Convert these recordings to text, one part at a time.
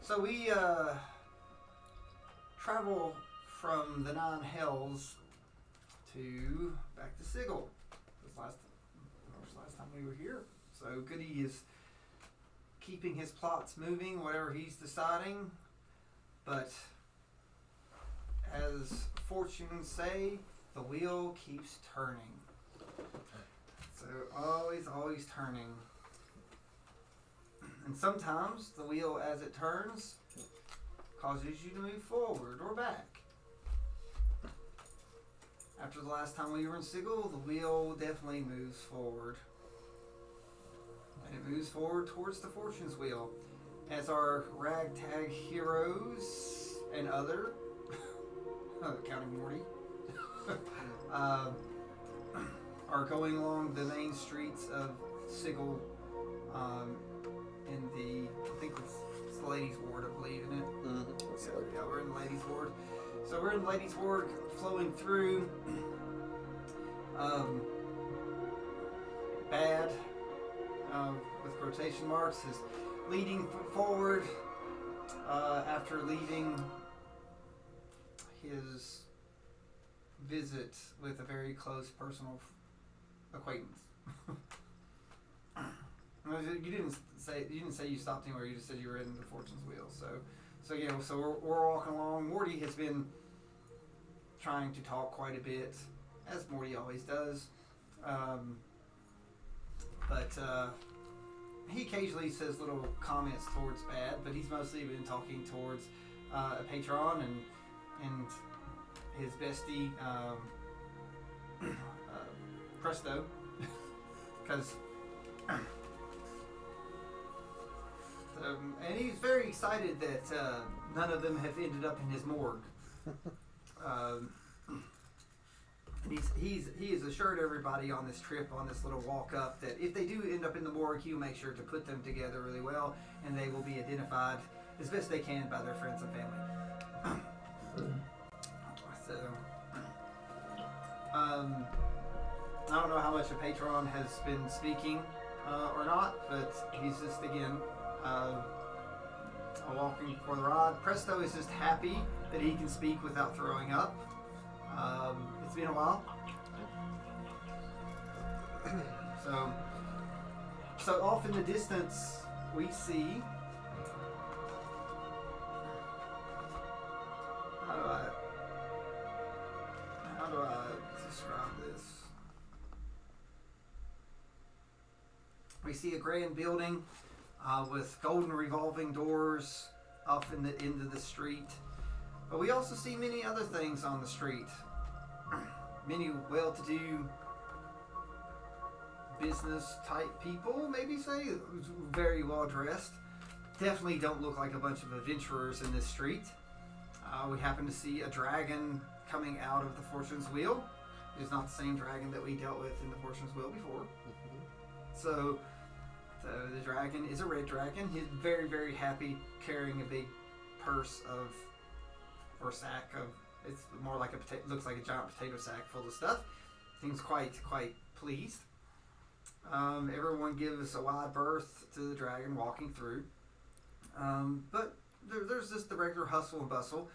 So we travel from the Nine Hells to back to Sigil. This last time we were here. So Goody is keeping his plots moving, whatever he's deciding. But as fortunes say, the wheel keeps turning. So always turning. And sometimes the wheel, as it turns, causes you to move forward or back. After the last time we were in Sigil, the wheel definitely moves forward. And it moves forward towards the Fortune's Wheel. As our ragtag heroes and other, counting Morty, are going along the main streets of Sigil in the, I think it's the ladies' ward, I believe, isn't it? Mm-hmm. Yeah, we're in the ladies' ward. So we're in the ladies' ward, flowing through. Bad, with quotation marks, is leading forward after leaving his visit with a very close personal acquaintance. You didn't say you stopped anywhere. You just said you were in the Fortune's Wheel. So we're walking along. Morty has been trying to talk quite a bit, as Morty always does. But he occasionally says little comments towards Bad, but he's mostly been talking towards a patron and his bestie Presto, because and he's very excited that none of them have ended up in his morgue. And he has assured everybody on this trip, on this little walk up, that if they do end up in the morgue, he'll make sure to put them together really well, and they will be identified as best they can by their friends and family. So, I don't know how much a patron has been speaking or not, but he's just, again, walking for the ride. Presto is just happy that he can speak without throwing up. It's been a while. So off in the distance we see, how do I describe this? We see a grand building with golden revolving doors off in the end of the street. But we also see many other things on the street. Many well-to-do business-type people, maybe say, very well-dressed. Definitely don't look like a bunch of adventurers in this street. We happen to see a dragon coming out of the Fortune's Wheel. It's not the same dragon that we dealt with in the Fortune's Wheel before. Mm-hmm. So the dragon is a red dragon. He's very, very happy, carrying a big purse or sack of, it's more like looks like a giant potato sack full of stuff. Seems quite pleased. Everyone gives a wide berth to the dragon walking through. But there's just the regular hustle and bustle.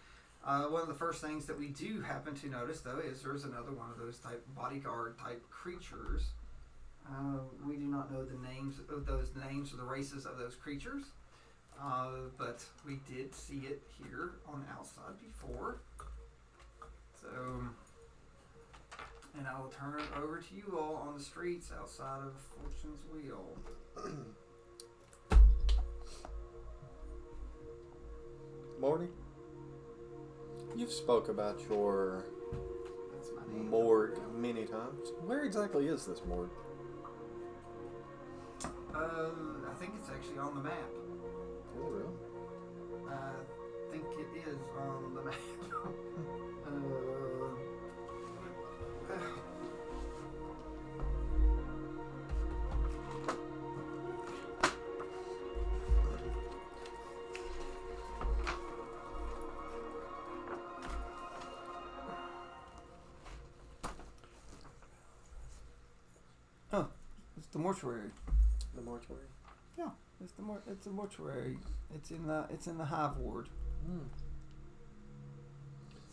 One of the first things that we do happen to notice, though, is there's another one of those type bodyguard type creatures. We do not know the names of those names or the races of those creatures. But we did see it here on the outside before. So, and I will turn it over to you all on the streets outside of Fortune's Wheel. Morty, you've spoke about your That's my name. morgue many times. Where exactly is this morgue? I think it's actually on the map. Is it real? I think it is on the map. Oh, it's the mortuary. The mortuary? Yeah. It's a mortuary. It's in the hive ward. Hmm.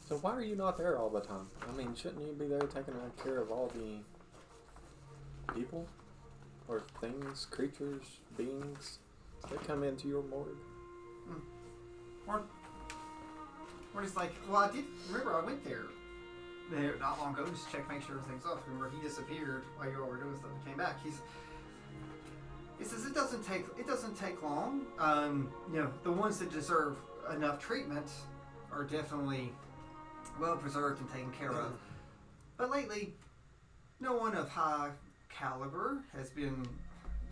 So why are you not there all the time? I mean, shouldn't you be there taking care of all the people? Or things, creatures, beings that come into your morgue? We're just like, well, I did remember I went there not long ago just to check, make sure everything's up. Remember, he disappeared while you all were doing stuff and came back. He says it doesn't take long. The ones that deserve enough treatment are definitely well preserved and taken care of. But lately, no one of high caliber has been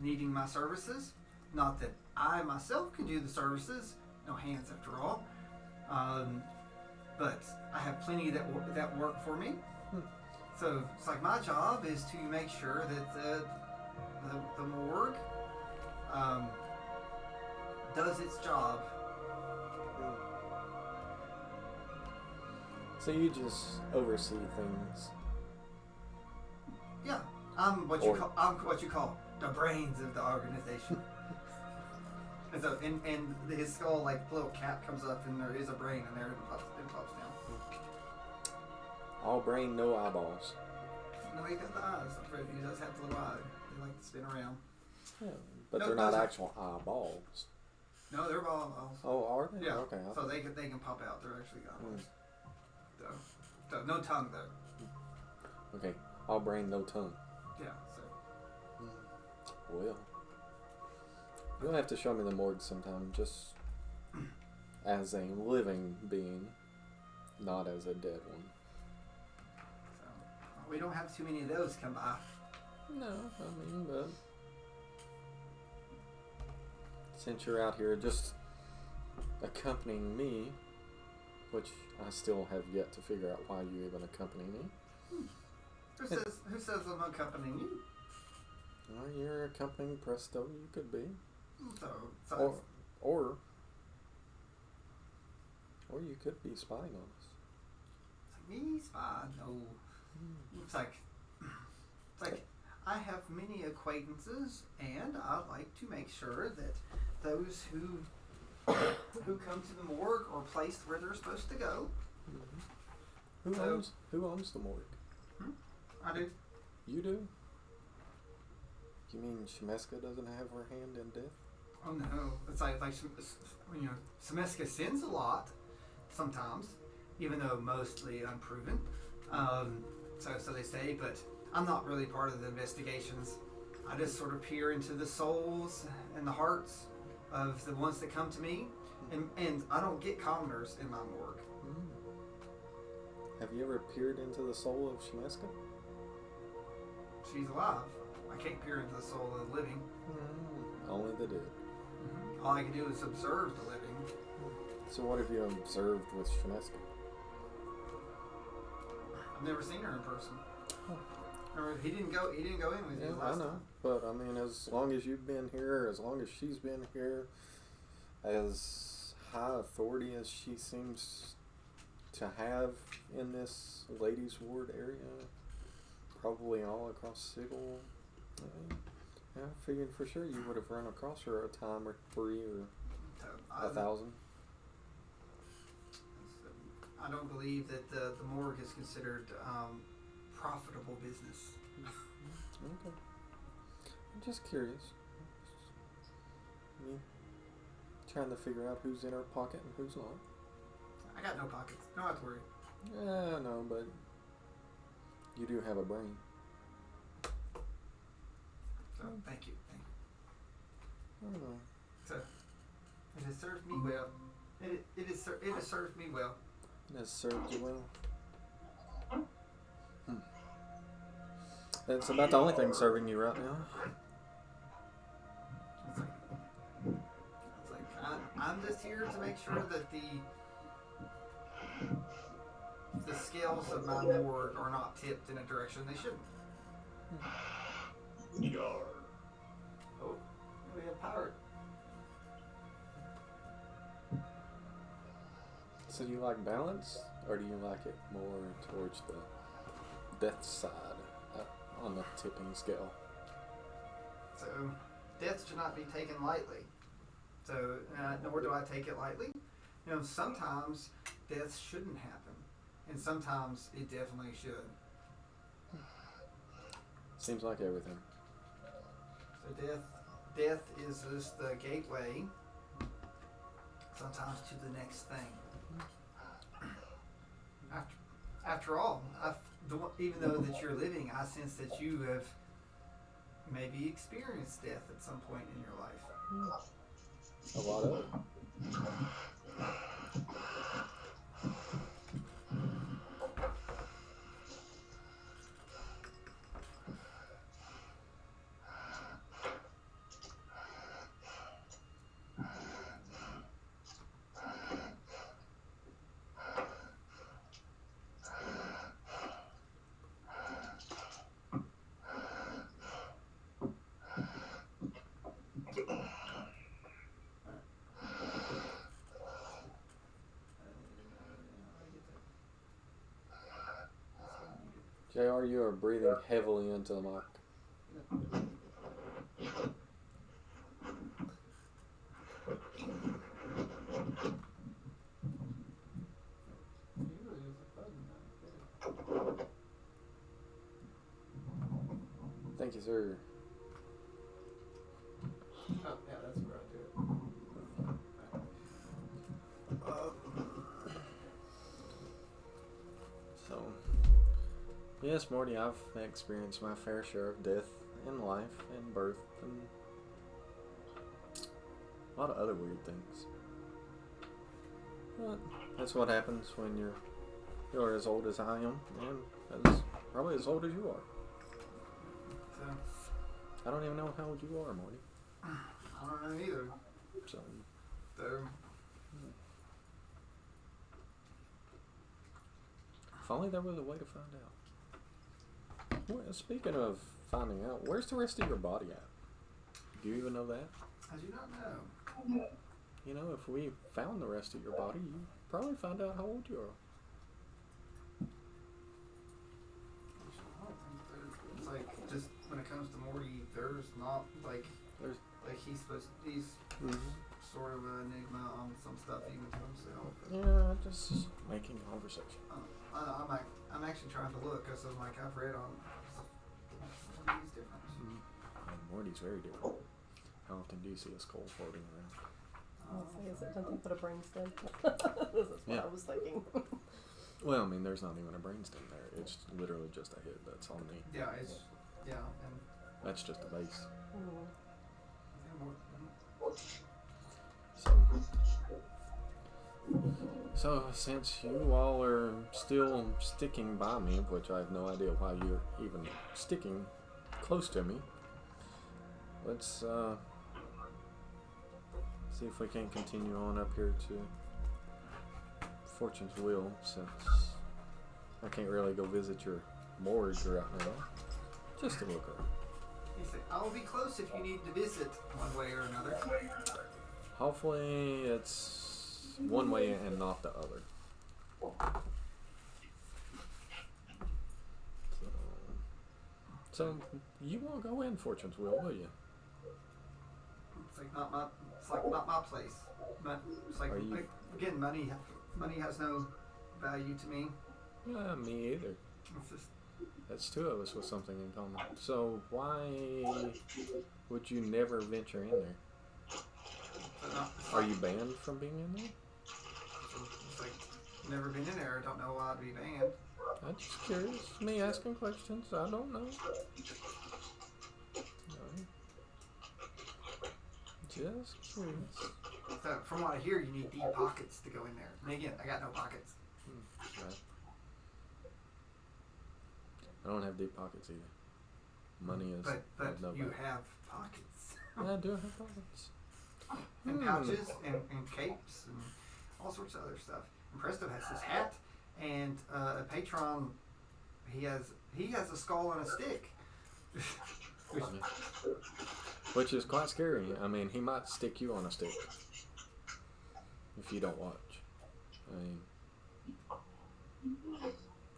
needing my services. Not that I myself can do the services. No hands after all. But I have plenty that work for me. So it's like my job is to make sure that the morgue does its job. So you just oversee things. Yeah, I'm what you call the brains of the organization. And so, and his skull, like little cap comes up, and there is a brain in there, and it pops down. All brain, no eyeballs. No, he got the eyes. He does have the little eye. They like to spin around. Yeah, but No, they're not those are- actual eyeballs. No, they're eyeballs. Oh, are they? Yeah. Okay. So they can pop out. They're actually eyeballs. So no tongue though. Okay. All brain, no tongue. Yeah. So Well, you'll have to show me the morgue sometime, just as a living being, not as a dead one. we don't have too many of those come by. No, I mean, but since you're out here just accompanying me, which I still have yet to figure out why you even accompany me. Who says I'm accompanying you? Well, you're accompanying Presto, you could be. So Or you could be spying on us. it's like me spy? No. It's like I have many acquaintances, and I like to make sure that those who come to the morgue are placed where they're supposed to go. Mm-hmm. Who owns the morgue? I do. You do? You mean Shemeska doesn't have her hand in death? Oh no! It's like Semeska sins a lot sometimes, even though mostly unproven. So they say, but I'm not really part of the investigations. I just sort of peer into the souls and the hearts of the ones that come to me, and I don't get commoners in my morgue. Have you ever peered into the soul of Shemeska? She's alive. I can't peer into the soul of the living. Only the dead. All I can do is observe the living. So what have you observed with Shemeska? I've never seen her in person. Oh. Or he didn't go in with you I last know, time. but I mean, as long as you've been here, as long as she's been here, as high authority as she seems to have in this ladies' ward area, probably all across Sigil, I figured for sure you would have run across her a time or three or So, 1,000. I don't believe that the morgue is considered profitable business. Okay. I'm just curious. Me trying to figure out who's in her pocket and who's not. I got no pockets. No have to worry. Yeah, no, but you do have a brain. So thank you. I don't know. So it has served me well. It has served me well. It has served you well. That's about the only thing serving you right now. It's like I'm just here to make sure that the scales of my morgue are not tipped in a direction they shouldn't. Oh, we have power. So do you like balance, or do you like it more towards the death side on the tipping scale? So death should not be taken lightly. So, nor do I take it lightly. Sometimes death shouldn't happen, and sometimes it definitely should. Seems like everything. So death is just the gateway, sometimes to the next thing. After all, even though that you're living, I sense that you have maybe experienced death at some point in your life. A lot of it. JR, you are breathing heavily into the mic. Thank you, sir. Oh, yeah, that's where I do it. So, yes, Morty, I've experienced my fair share of death in life and birth and a lot of other weird things. But that's what happens when you're as old as I am and probably as old as you are. So, I don't even know how old you are, Morty. I don't know either. So if only there was a way to find out. Well, speaking of finding out, where's the rest of your body at? Do you even know that? I do not know. You know, if we found the rest of your body, you'd probably find out how old you are. I don't think it's like, just when it comes to Morty, there's not like he's sort of an enigma on some stuff even to himself. Yeah, just making conversation. I'm actually trying to look because I've read on Morty's different. And Morty's very different. How often do you see a skull floating around? Is it something put a brainstem? This is what I was thinking. Well, I mean, there's not even a brainstem there. It's literally just a head that's on the... And that's just a base. Mm. So since you all are still sticking by me, which I have no idea why you're even sticking close to me, let's see if we can continue on up here to Fortune's Will, since I can't really go visit your morgue right now. Just to look around. he said, "I will be close if you need to visit one way or another." Hopefully it's one way and not the other. So you won't go in Fortune's Will you? It's like not my place. But it's like, again, money has no value to me. Yeah, me either. It's just, That's two of us with something in common. So why would you never venture in there? Are you banned from being in there? It's like, never been in there. I don't know why I'd be banned. I'm just curious. Me asking questions. I don't know. Just curious. So, from what I hear, you need deep pockets to go in there. And again, I got no pockets. Right. I don't have deep pockets either. Money is But no you value. have pockets. I do have pockets. And pouches and capes and all sorts of other stuff. And Presto has his hat and a patron. He has a skull on a stick. Which is quite scary. I mean, he might stick you on a stick if you don't watch. I mean,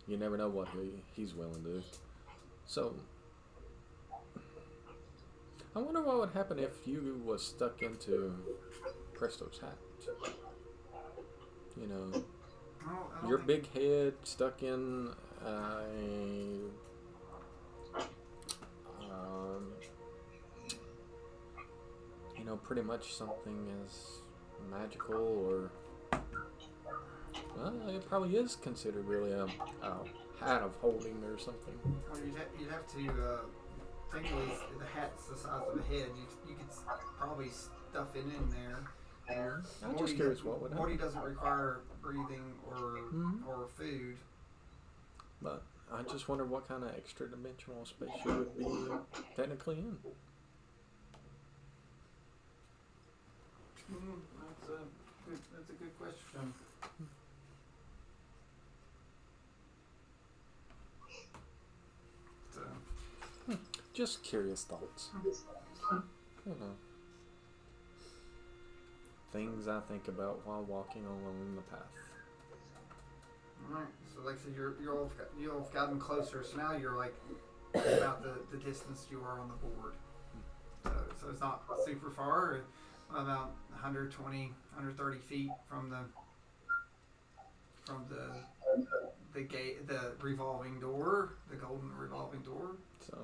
you never know what he's willing to do. So, I wonder what would happen if you was stuck into Presto's hat. You know, I don't your think- big head stuck in you know, pretty much something as magical or, well, it probably is considered really a hat of holding or something. Well, you'd have to think of it, the hat's the size of a head. You could probably stuff it in there. I'm just curious what would Morty happen. doesn't require breathing or Mhm. or food. But I just wonder what kind of extra dimensional space you would be technically in. That's a good question. So, Just curious thoughts. You know, things I think about while walking along the path. alright. So like I said, you've gotten closer. So now you're like about the distance you are on the board. So it's not super far. About 120, 130 feet from the gate, the revolving door, the golden revolving door. So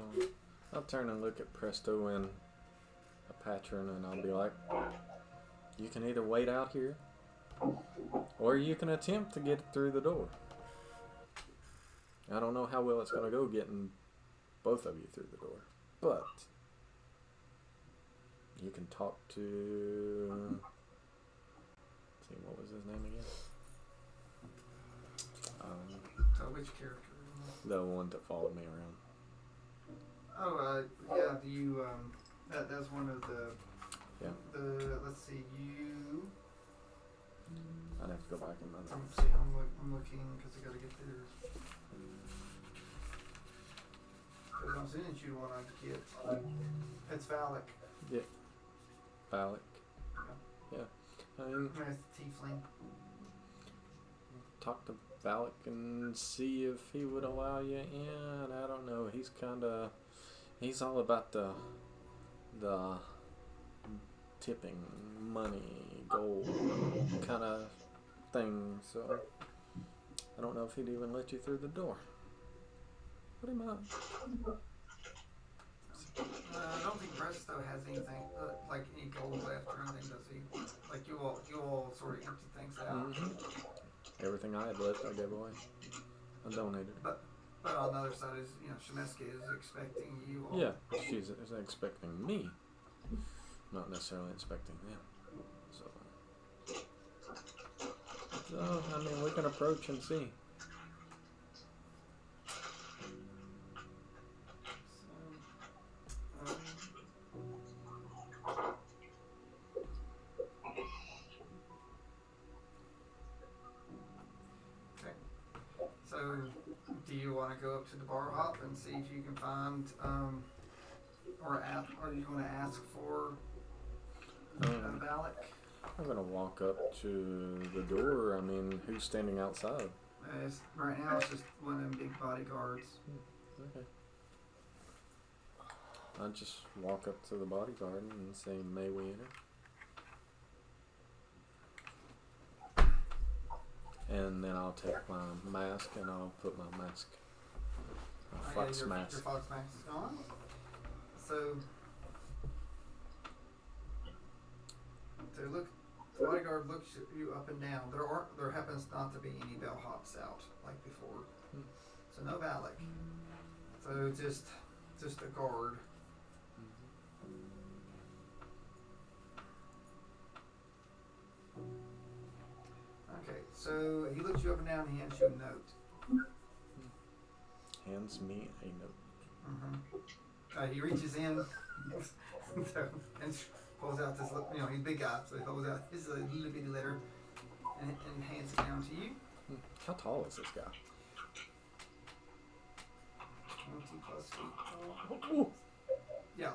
I'll turn and look at Presto and a patron, and I'll be like, you can either wait out here, or you can attempt to get through the door. I don't know how well it's going to go getting both of you through the door, but you can talk to, let's see, what was his name again? So which character? The one that followed me around. Oh, yeah. You that's one of the. Yeah. Let's see. You. I'd have to go back in my notes. I'm looking because I got to get there. Because I'm assuming you want to get. It's Valak. Yeah. Valak. Yeah. I mean, It's Tiefling. talk to Valak and see if he would allow you in. I don't know. He's all about the tipping, money, gold kind of thing. So I don't know if he'd even let you through the door. What am I? I don't think Presto has anything like any gold left or anything, does he? Like you all sort of empty things out. Everything I had left, I gave away. I donated. But on the other side is, Shemeska is expecting you all. Yeah, she's expecting me, not necessarily expecting them. So I mean, we can approach and see. So, do you want to go up to the bar hop and see if you can find, or do you want to ask for Valak? I'm gonna walk up to the door. I mean, who's standing outside? Right now, it's just one of them big bodyguards. Okay. I just walk up to the bodyguard and say, "May we enter?" And then I'll take my mask and I'll put my mask, fox Your mask. fox mask is gone. So look, the bodyguard looks you up and down. There happens not to be any bellhops out like before. So no Valak. So just a guard. Okay, so he looks you up and down and hands you a note. Hands me a note. He reaches in and pulls out this, he's a big guy, so he pulls out his little bitty letter and hands it down to you. How tall is this guy? 20 plus feet tall. Yeah,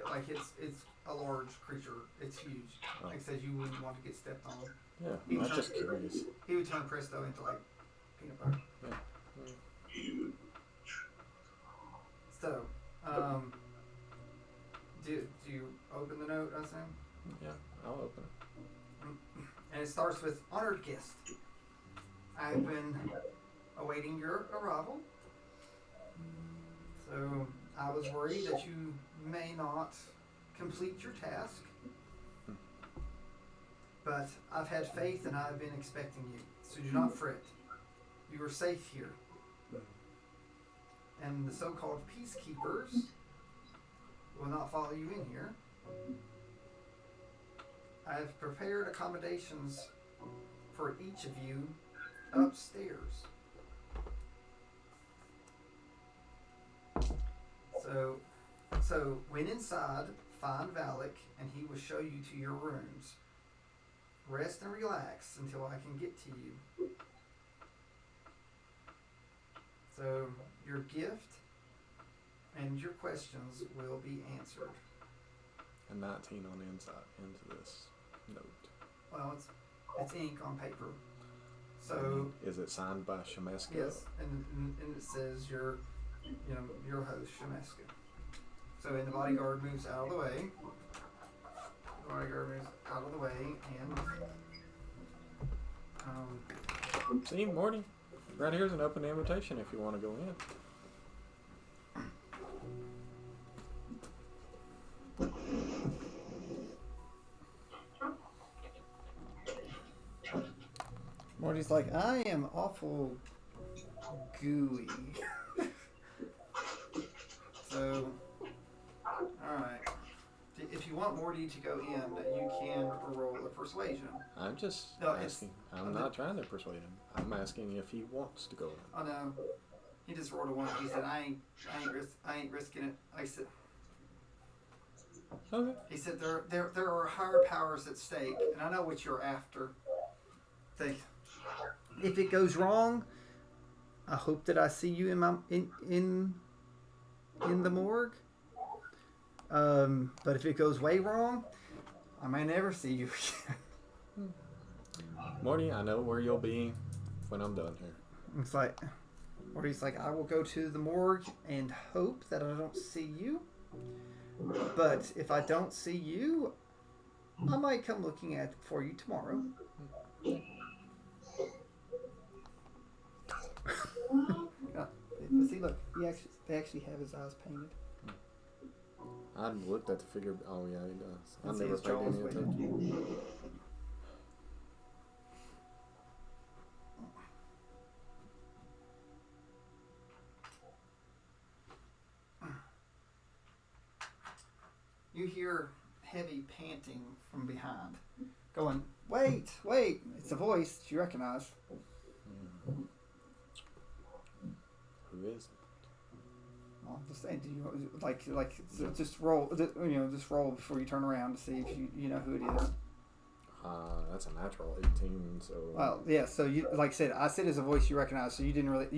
like it's a large creature. It's huge. Oh. Like I said, you wouldn't want to get stepped on. Yeah, I'm just curious. He would turn Presto into like peanut butter. Yeah. So, Do you open the note, I assume? Yeah, I'll open it. And it starts with honored guest. I've been awaiting your arrival. So I was worried that you may not complete your task. But I've had faith and I've been expecting you. So do not fret. You are safe here. And the so-called peacekeepers will not follow you in here. I have prepared accommodations for each of you upstairs. So when inside, find Valak and he will show you to your rooms. Rest and relax until I can get to you. So your gift and your questions will be answered. A 19 on insight into this note. Well, it's ink on paper. So is it signed by Shemeska? yes, and it says your host Shemeska. So and the bodyguard moves out of the way. The bodyguard moves out of the way and See, Morty, right here's an open invitation if you want to go in. Morty's like, I am awful gooey. So, alright. If you want Morty to go in, you can roll a persuasion. I'm just asking. I'm not trying to persuade him. I'm asking if he wants to go in. Oh no. He just rolled a 1. He said, I ain't risking it. I said, Okay. he said, there are higher powers at stake, and I know what you're after. If it goes wrong, I hope that I see you in the morgue. But if it goes way wrong, I may never see you again. Morty, I know where you'll be when I'm done here. It's like, Morty's like, I will go to the morgue and hope that I don't see you. But if I don't see you, I might come looking for you tomorrow. But see, look, they actually have his eyes painted. I looked at the figure. Oh yeah, he does. I Let's never see his paid jaws any with attention. You hear heavy panting from behind, going, wait, it's a voice that you recognize. Who is it? Well, just saying, do you just roll, just roll before you turn around to see if you know who it is. That's a natural 18. So. Well, yeah. So you, like I said it's a voice you recognize. So you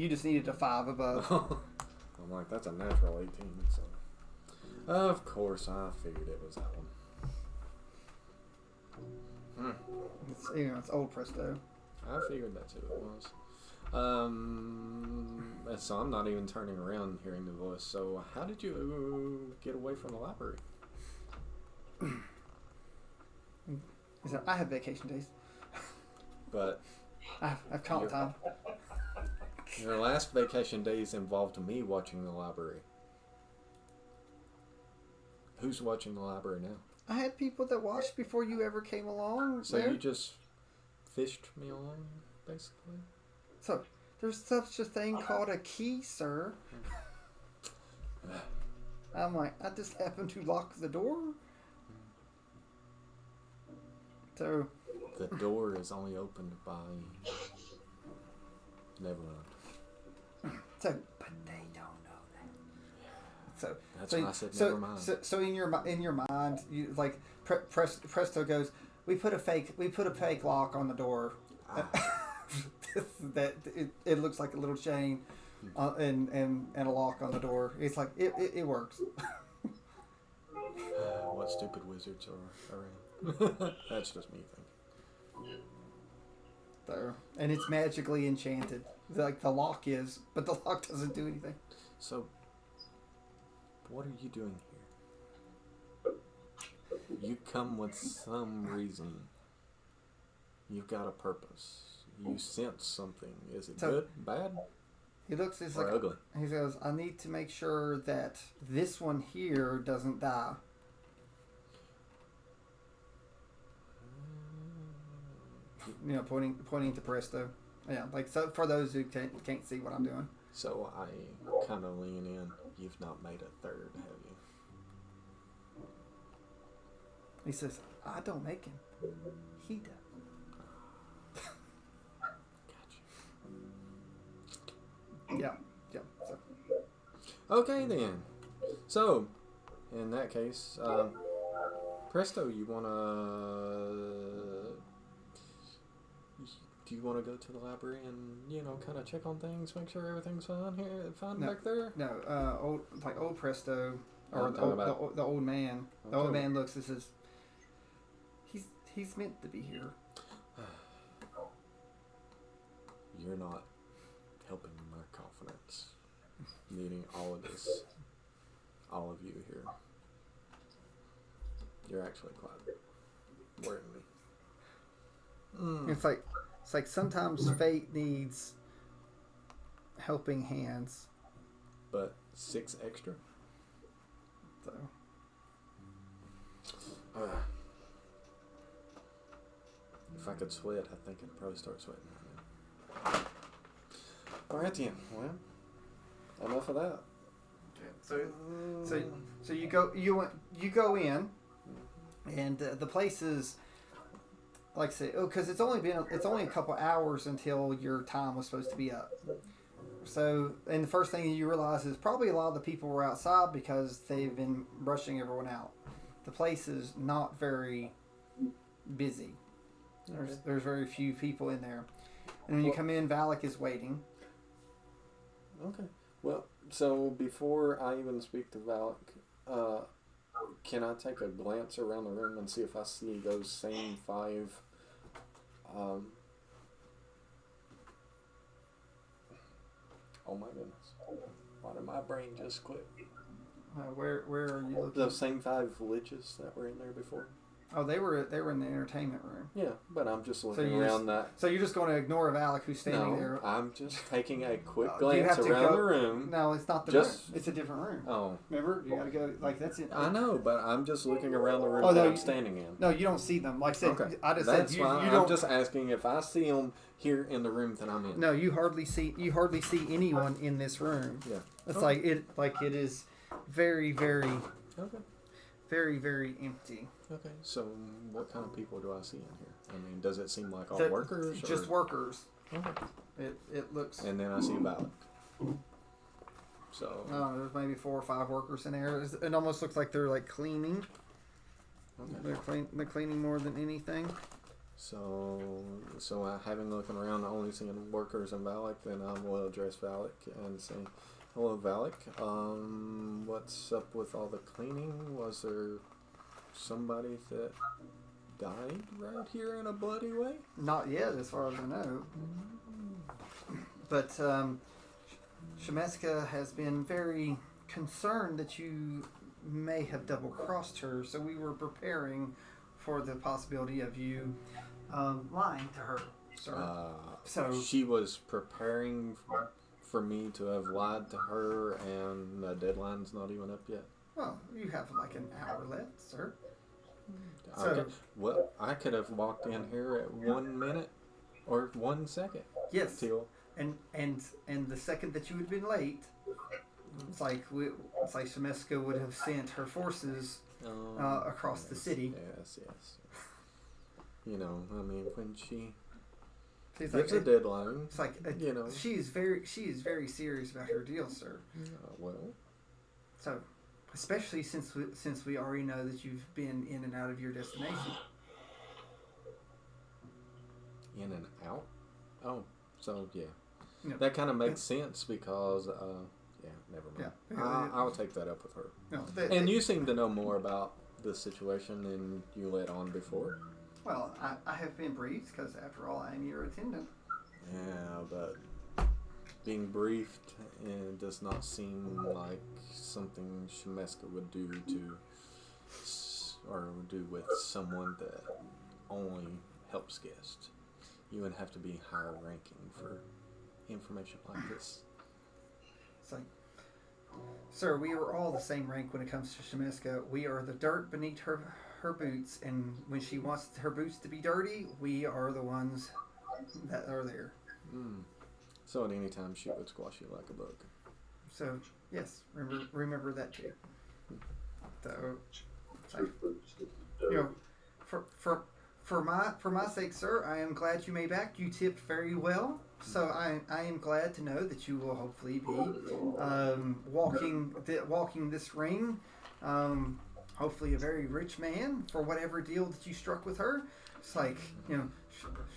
just needed a 5 above. I'm like, that's a natural 18. So. Of course, I figured it was that one. It's old Presto. I figured that's who it was. So I'm not even turning around hearing the voice. So how did you get away from the library? I have vacation days. But I've comp time. Your last vacation days involved me watching the library. Who's watching the library now? I had people that watched before you ever came along. So you just fished me along, basically? So, there's such a thing called a key, sir. I'm like, I just happened to lock the door. So... The door is only opened by... Never mind. So, but they don't know that. So that's so, why I said so, never mind. So in your mind, you like Presto goes. We put a fake lock on the door. That it looks like a little chain, and a lock on the door. It's like it works. What stupid wizards are around? That's just me thinking. So, and it's magically enchanted. Like the lock is, but the lock doesn't do anything. So, what are you doing You come with some reason. You've got a purpose. You sense something. Is it So- good, bad, He looks. He's or like. ugly? He goes, I need to make sure that this one here doesn't die. You know, pointing to Presto. Yeah, like so for those who can't see what I'm doing. So I kind of lean in. You've not made a third, have you? He says, I don't make him. He does. Gotcha. Yeah. So, Okay then. So, in that case, Presto, you do you want to go to the library and kind of check on things, make sure everything's fine No. back there? no, old Presto, or I'm the talking old man. The I'm old talking- man looks and says, he's meant to be here. You're not helping my confidence. Meeting all of this, all of you here. You're actually quite worrying me. It's like sometimes fate needs helping hands. But 6 extra? So If I could sweat, I think I'd probably start sweating right now. Alright then, well, enough of that. so you go in, and the place is like I say, because it's only a couple hours until your time was supposed to be up. So, and the first thing you realize is probably a lot of the people were outside because they've been rushing everyone out. The place is not very busy. There's very few people in there. And when you come in, Valak is waiting. Okay. Well, so before I even speak to Valak, can I take a glance around the room and see if I see those same 5 oh my goodness. Why did my brain just quit? Where are you looking? Those same 5 liches that were in there before? Oh, they were in the entertainment room. Yeah, but I'm just looking you around that. So you're just going to ignore Valak who's standing No, there? I'm just taking a quick You glance have to around go- the room. No, it's not the Just- room. It's a different room. Oh, Remember, you got to go like that's it. I know, but I'm just looking around the room Oh, that no, I'm standing in. No, you don't see them. Like I said, Okay, I just that's said you, fine. you I'm don't. just asking if I see them here in the room that I'm in. No, you hardly see anyone in this room. Yeah. It's Okay. like it is very, very, Okay. very, very empty. Okay. So, what kind of people do I see in here? I mean, does it seem like all The- workers? Just or? workers. Okay. It looks. And then I see Valak. So. There's maybe 4 or 5 workers in there. It almost looks like they're like cleaning. Okay. They're cleaning more than anything. So having looking around, only seeing workers and Valak, then I will address Valak and say, "Hello, Valak. What's up with all the cleaning? Was there somebody that died right here in a bloody way?" Not yet, as far as I know. But Shemeska has been very concerned that you may have double-crossed her, so we were preparing for the possibility of you lying to her, sir. So- she was preparing for me to have lied to her, and the deadline's not even up yet. Well, you have like an hour left, sir. Okay. Well, I could have walked in here at 1 minute or 1 second. Yes. Till And the second that you had been late, it's like Shemeska would have sent her forces across the city. Yes. You know, I mean, when she She's gives like, a deadline, it's like you know. she is very serious about her deal, sir. Well, So, especially since we already know that you've been in and out of your destination. in and out. Oh, so yeah, Yeah. that kind of makes sense because never mind. Yeah. I'll take that up with her. No, And you seem to know more about this situation than you let on before. well, I have been briefed because after all, I am your attendant. Yeah, but being briefed does not seem like something Shemeska would do to or do with someone that only helps guests. You would have to be higher ranking for information like this. It's like, sir, we are all the same rank when it comes to Shemeska. We are the dirt beneath her boots, and when she wants her boots to be dirty, we are the ones that are there. So at any time she would squash you like a bug. So yes, remember that too. So, like, for my sake, sir, I am glad you made back. You tipped very well, so I am glad to know that you will hopefully be walking this ring. Hopefully, a very rich man for whatever deal that you struck with her. It's like,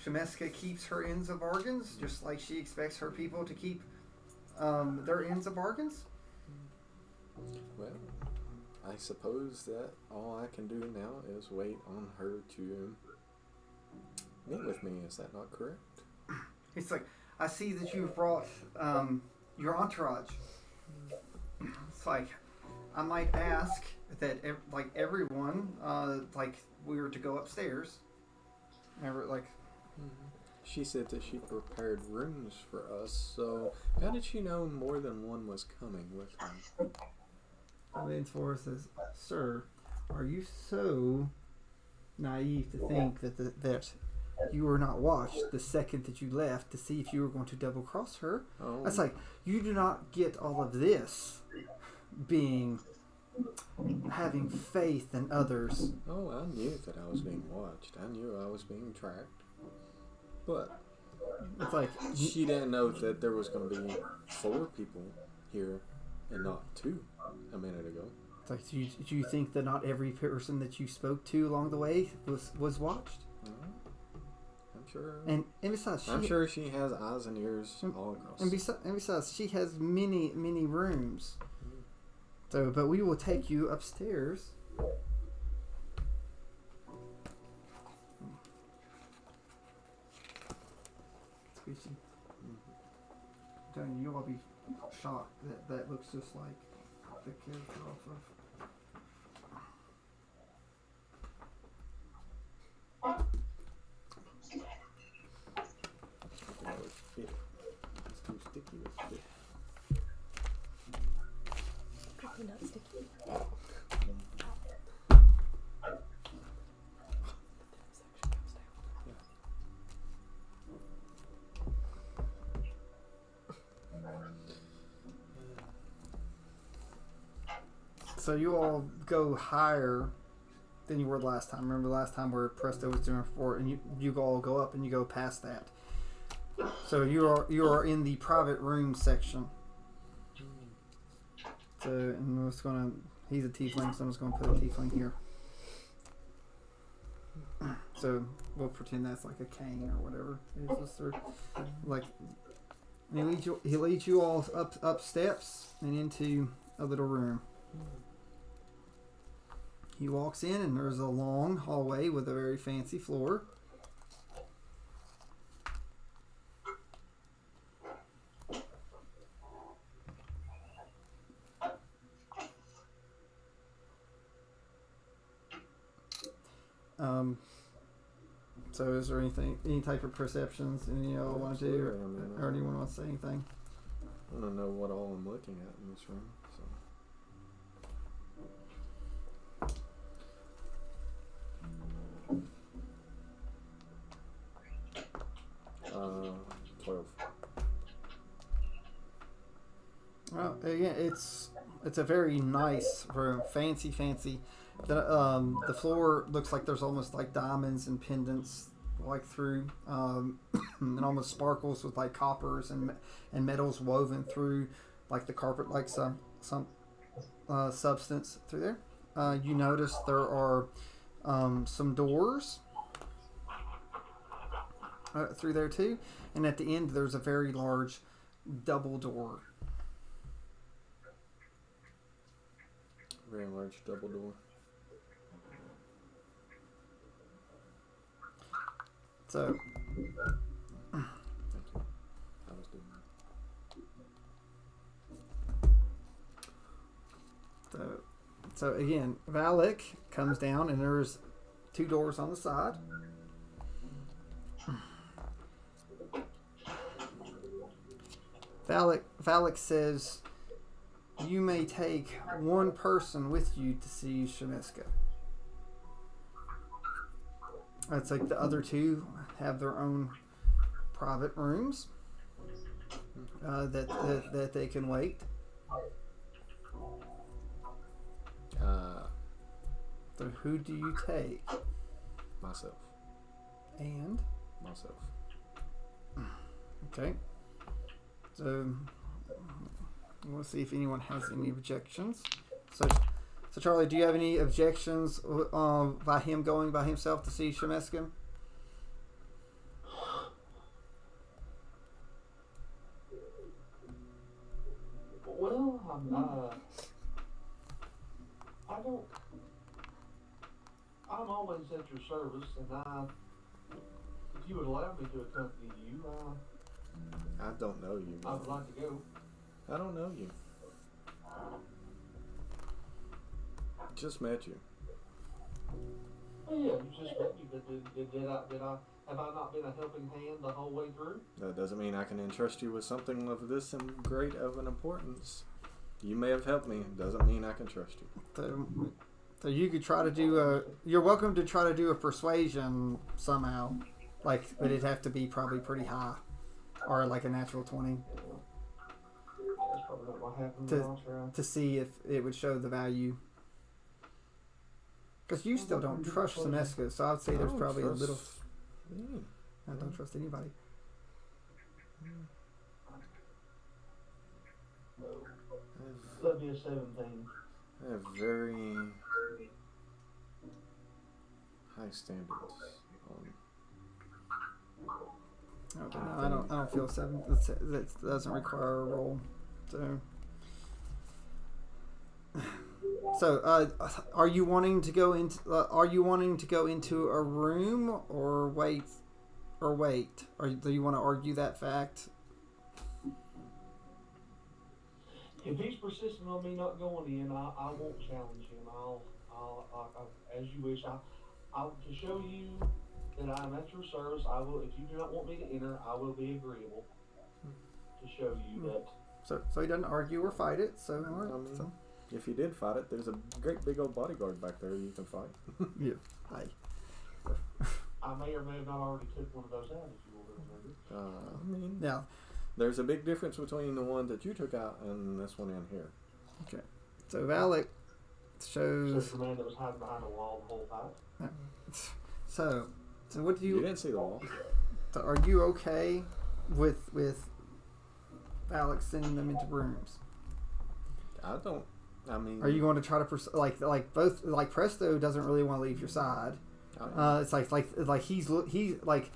Shemeska keeps her ends of bargains, just like she expects her people to keep their ends of bargains. Well, I suppose that all I can do now is wait on her to meet with me. Is that not correct? It's like, I see that you've brought your entourage. It's like, I might ask that everyone, we were to go upstairs. She said that she prepared rooms for us, so how did she know more than one was coming with her? Leans forward says, "Sir, are you so naive to think that you were not watched the second that you left to see if you were going to double cross her?" Oh. That's like, you do not get all of this having faith in others. Oh, I knew that I was being watched. I knew I was being tracked. But it's like, she didn't know that there was going to be 4 people here and not 2 a minute ago. It's like, do you think that not every person that you spoke to along the way was watched? I'm sure. And besides, I'm sure she has eyes and ears all across. And besides, she has many rooms. So, but we will take you upstairs. Squishy. Don't you all be shocked that looks just like the character off of. It's too sticky with it. Probably not sticky. So you all go higher than you were last time. Remember last time where Presto was doing 4, and you all go up and you go past that. So you are in the private room section. So, and I'm just gonna, he's a tiefling, so I'm just gonna put a tiefling here. So we'll pretend that's like a cane or whatever. It's just like, and he leads you all up steps and into a little room. He walks in, and there's a long hallway with a very fancy floor. So is there any type of perceptions any of y'all want to do, or anyone want to say anything? I want to know what all I'm looking at in this room. So. 12. Well, again, it's a very nice room, fancy. The floor looks like there's almost like diamonds and pendants like through, and almost sparkles with like coppers and metals woven through, like the carpet, like some substance through there. You notice there are some doors through there too, and at the end there's a very large double door. Very large double door. So, thank you. I was doing that. So So again, Valak comes down, and there's 2 doors on the side. Valak says, you may take 1 person with you to see Shemeska. It's like the other 2 have their own private rooms that they can wait. So who do you take? Myself. And? Myself. Okay. So we'll see if anyone has any objections. So Charlie, do you have any objections by him going by himself to see Shemeska? Well, I'm always at your service, and if you would allow me to accompany you, I don't know you. I would like to go. I don't know you. Just met you. Oh yeah, you just met me, but have I not been a helping hand the whole way through? That doesn't mean I can entrust you with something of this and great of an importance. You may have helped me. Doesn't mean I can trust you. So you could try to do you're welcome to try to do a persuasion somehow, but it'd have to be probably pretty high, or like a natural 20 That's probably not what happened. I'll try. to see if it would show the value. Because you still don't trust Shemeska, so I'd say there's probably a little. I don't trust anybody. That'd be a 17. I have very high standards. Okay, no, I don't feel 7. That doesn't require a roll. So, are you wanting to go into? Are you wanting to go into a room or wait? Or do you want to argue that fact? If he's persistent on me not going in, I won't challenge him. I'll as you wish. I'll to show you that I'm at your service. I will. If you do not want me to enter, I will be agreeable to show you that. So he doesn't argue or fight it. So, all right, I mean, if you did fight it, there's a great big old bodyguard back there you can fight. Yeah. Hi. I may or may have not already took one of those out, if you will remember. I mean, Yeah. there's a big difference between the one that you took out and this one in here. Okay. So Valak shows. So the man that was hiding behind a wall the whole time. So what do You you? didn't see the wall. So are you okay with Valak sending them into rooms? I don't. I mean, Are you going to try to like Presto doesn't really want to leave your side? It's like he's like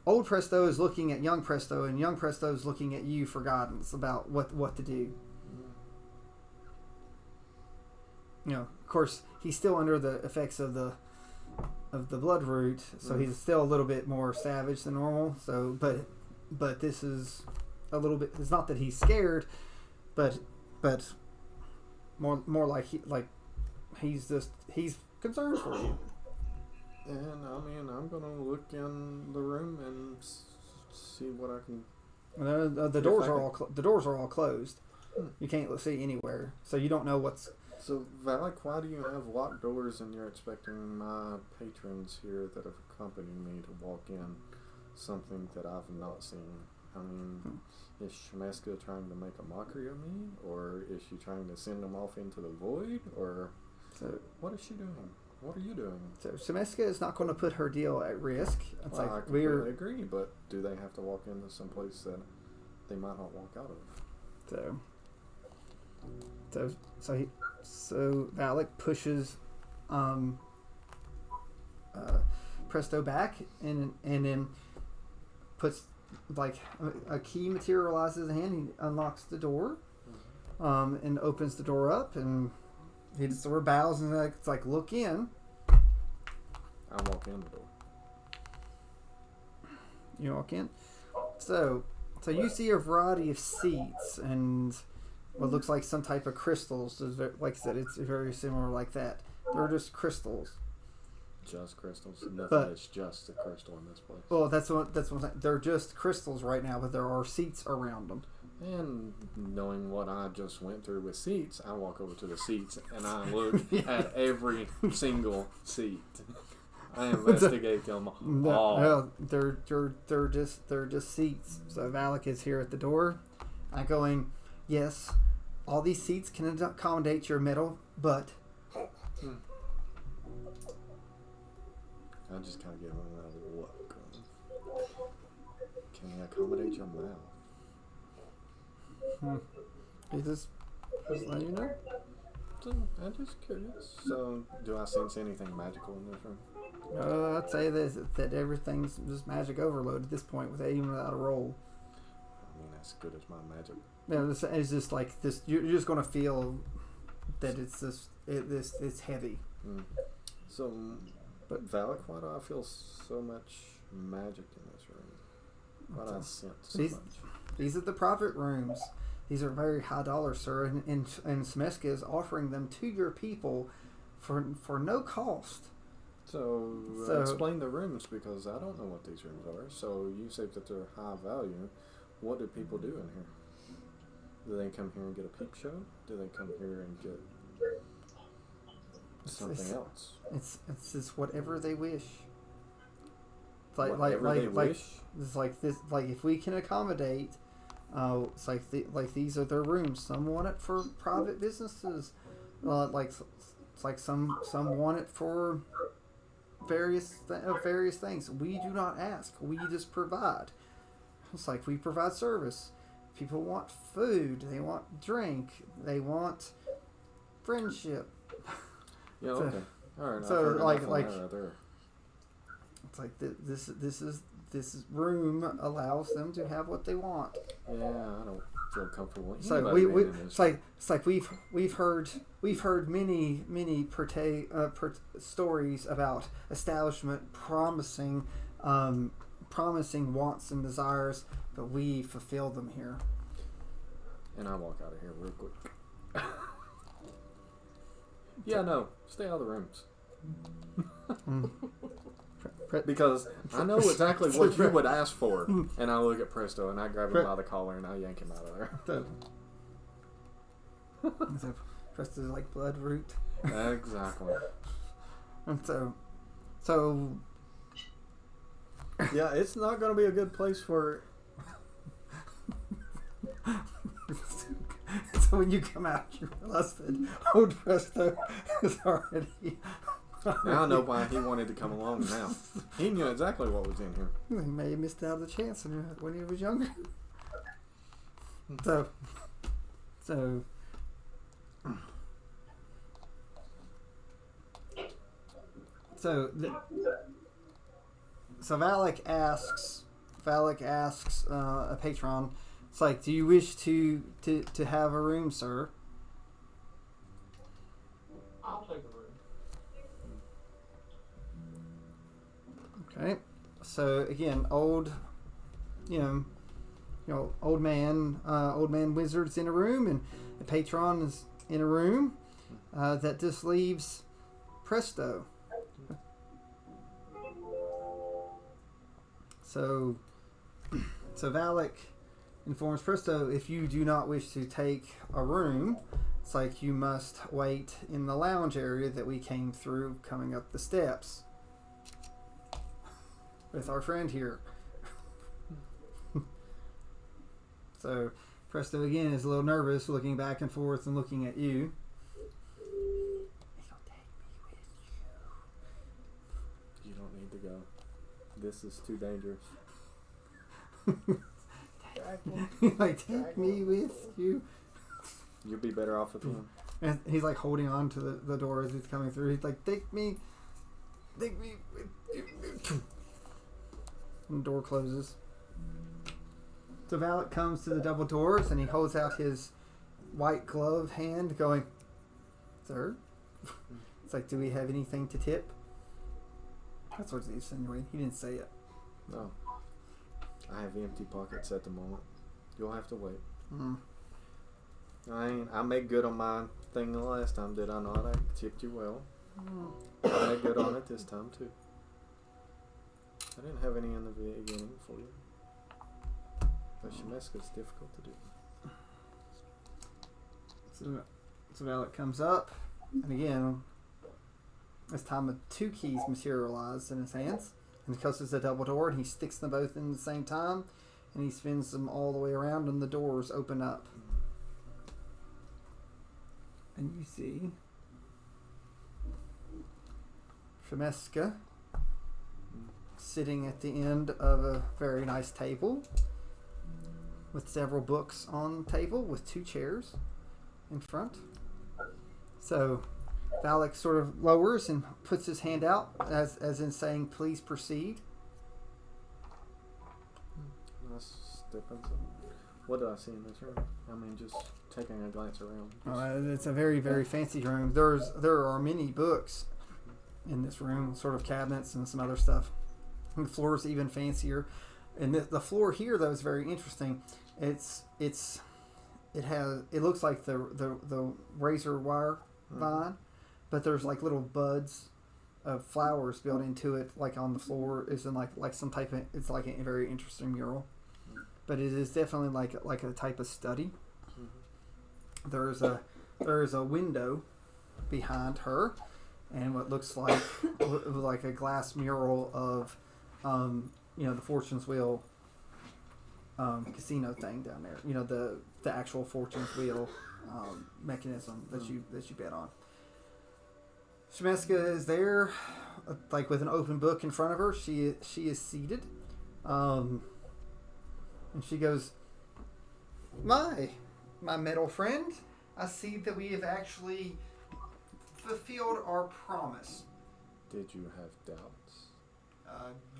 old Presto is looking at young Presto, and young Presto is looking at you for guidance about what to do. You know, of course, he's still under the effects of the blood root, so he's still a little bit more savage than normal. So, but this is a little bit. It's not that he's scared, but more like he's concerned for you. And I mean, I'm gonna look in the room and see what I can. The doors are all closed. You can't see anywhere, so you don't know what's. So, Valak, why do you have locked doors and you're expecting my patrons here that have accompanied me to walk in something that I've not seen? I mean, is Shemeska trying to make a mockery of me, or is she trying to send them off into the void, or what is she doing? What are you doing? So Shemeska is not going to put her deal at risk. It's Well, I like completely agree, but do they have to walk into some place that they might not walk out of? So Valak pushes Presto back and then puts like a key materializes in hand. He unlocks the door and opens the door up, and he just sort of bows and it's like look in. I walk in the door. You walk in. So you see a variety of seats, and what looks like some type of crystals. Like I said, it's very similar like that. They're just crystals. Just crystals. Nothing But- is just a crystal in this place. Well, that's what I'm saying. They're just crystals right now, but there are seats around them. And knowing what I just went through with seats, I walk over to the seats and I look at every single seat. I investigate them all. No, they're just seats. So Valak is here at the door. I'm going, yes, all these seats can accommodate your metal, but I just kind of give them a look. Can you accommodate your mouth? he just letting you know. So, I'm just curious. So, do I sense anything magical in this room? I'd say that everything's just magic overload at this point, even without a roll. I mean, as good as my magic. Yeah, it's just like this. You're just gonna feel that it's it's heavy. So, but Valak, why do I feel so much magic in this room? Why do I sense so much? These are the profit rooms. These are very high dollar, sir, and Smeska is offering them to your people for no cost. So So- explain the rooms, because I don't know what these rooms are. So you say that they're high value. What do people do in here? Do they come here and get a peep show? Do they come here and get something else? It's just whatever they wish. It's Whatever they wish? It's like this. Like if we can accommodate, it's like these are their rooms. Some want it for private businesses. It's like some want it for various things. We do not ask. We just provide. It's like we provide service. People want food. They want drink. They want friendship. Yeah, So- okay. All right. so, I've heard like- enough on like- that right there. It's like this room allows them to have what they want. Yeah, I don't feel comfortable. So Anybody we being in this. it's like we've heard many stories about establishment promising wants and desires, but we fulfill them here. And I walk out of here real quick. Yeah, no. Stay out of the rooms. Because I know exactly what you would ask for. And I look at Presto and I grab him by the collar and I yank him out of there. So Presto's like blood root. Exactly. And so Yeah, it's not going to be a good place for... so when you come out, you realize that old Presto is already. Now I know why he wanted to come along now. He knew exactly what was in here. He may have missed out on the chance when he was younger. So Valak asks a patron. It's like, do you wish to have a room, sir? I'll take a room. Okay. So again, old man wizard's in a room, and the patron is in a room. That just leaves Presto. So Valak informs Presto, if you do not wish to take a room, it's like you must wait in the lounge area that we came through coming up the steps with our friend here. So Presto again is a little nervous, looking back and forth and looking at you. You don't need to go. This is too dangerous. Like, take me with you. You'd be better off with him. And he's like holding on to the door as he's coming through. He's like, take me with you. And the door closes. So Valak comes to the double doors and he holds out his white glove hand going, sir? It's like, do we have anything to tip? That's what he's insinuating. He didn't say it. No. I have empty pockets at the moment. You'll have to wait. I made good on my thing the last time, did I not? I tipped you well. I made good on it this time too. I didn't have any in the beginning for you. But Shemeska's difficult to do. So Valak comes up, and again, this time 2 keys materialize in his hands. And because it's a double door, and he sticks them both in the same time, and he spins them all the way around, and the doors open up. And you see Shemeska sitting at the end of a very nice table with several books on the table with 2 chairs in front. So Valak sort of lowers and puts his hand out as in saying, please proceed. Let's step into. What did I see in this room? I mean, just taking a glance around. It's a very, very fancy room. There are many books in this room, sort of cabinets and some other stuff. And the floor is even fancier. And the floor here, though, is very interesting. It looks like the razor wire vine, but there's like little buds of flowers built into it, like on the floor. Is in like some type of. It's like a very interesting mural, but it is definitely like a type of study. There is a window behind her, and what looks like a glass mural of, the Fortune's Wheel casino thing down there. You know, the actual Fortune's Wheel mechanism that you bet on. Shemeska is there, like with an open book in front of her. She is seated, and she goes, My metal friend, I see that we have actually fulfilled our promise. Did you have doubts?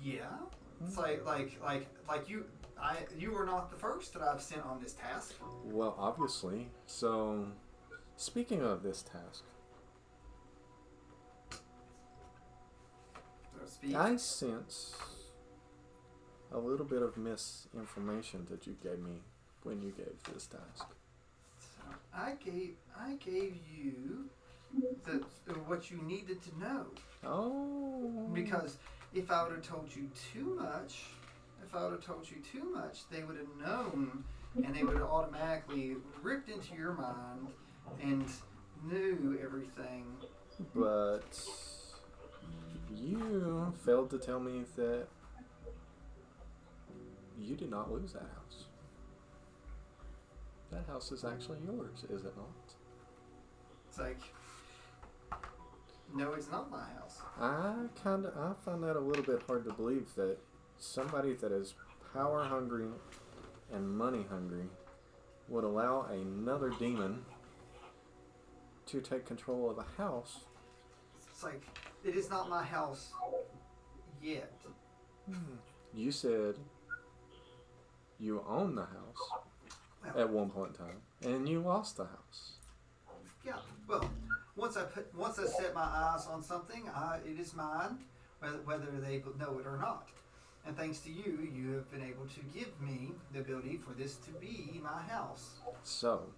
Yeah. It's like you were not the first that I've sent on this task. Well, obviously. So, speaking of this task, I sense a little bit of misinformation that you gave me when you gave this task. So I gave you what you needed to know. Oh. Because if I would have told you too much, they would have known, and they would have automatically ripped into your mind and knew everything. But you failed to tell me that you did not lose that house. That house is actually yours, is it not? It's like, no, it's not my house. I find that a little bit hard to believe that somebody that is power hungry and money hungry would allow another demon to take control of a house. It's like, it is not my house yet. You said you own the house at one point in time, and you lost the house. Yeah, well, once I set my eyes on something, it is mine, whether they know it or not. And thanks to you, you have been able to give me the ability for this to be my house. So,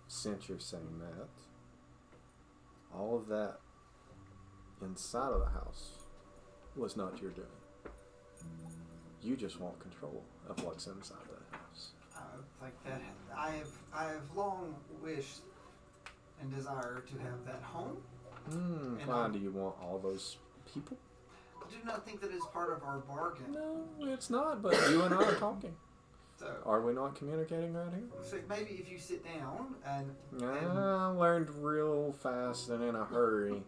since you're saying that, all of that inside of the house was not your doing. You just want control of what's inside the house. Like that, I have long wished and desired to have that home. Why do you want all those people? I do not think that is part of our bargain. No, it's not, but you and I are talking. So, are we not communicating right here? So maybe if you sit down and I learned real fast and in a hurry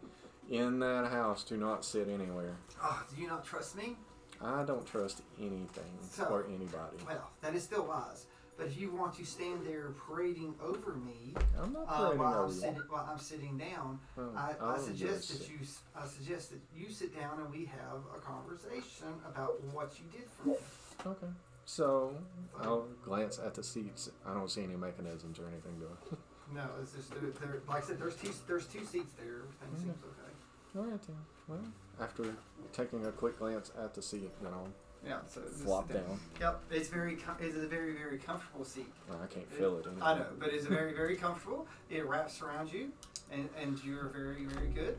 in that house to not sit anywhere. Oh, do you not trust me? I don't trust anything or anybody. Well, that is still wise. But if you want to stand there parading over me, I'm not parading over you. While I'm sitting down, I suggest that you sit down and we have a conversation about what you did for me. Okay. So I'll glance at the seats. I don't see any mechanisms or anything, do I? No, it's just like I said. There's two seats there. Everything seems okay. All right, then. Well, after taking a quick glance at the seat, then I'll Yeah, so this flop is down. Yep, it's it's a very, very comfortable seat. Oh, I can't feel it anymore. I know, but it's very, very comfortable. It wraps around you, and you're very, very good.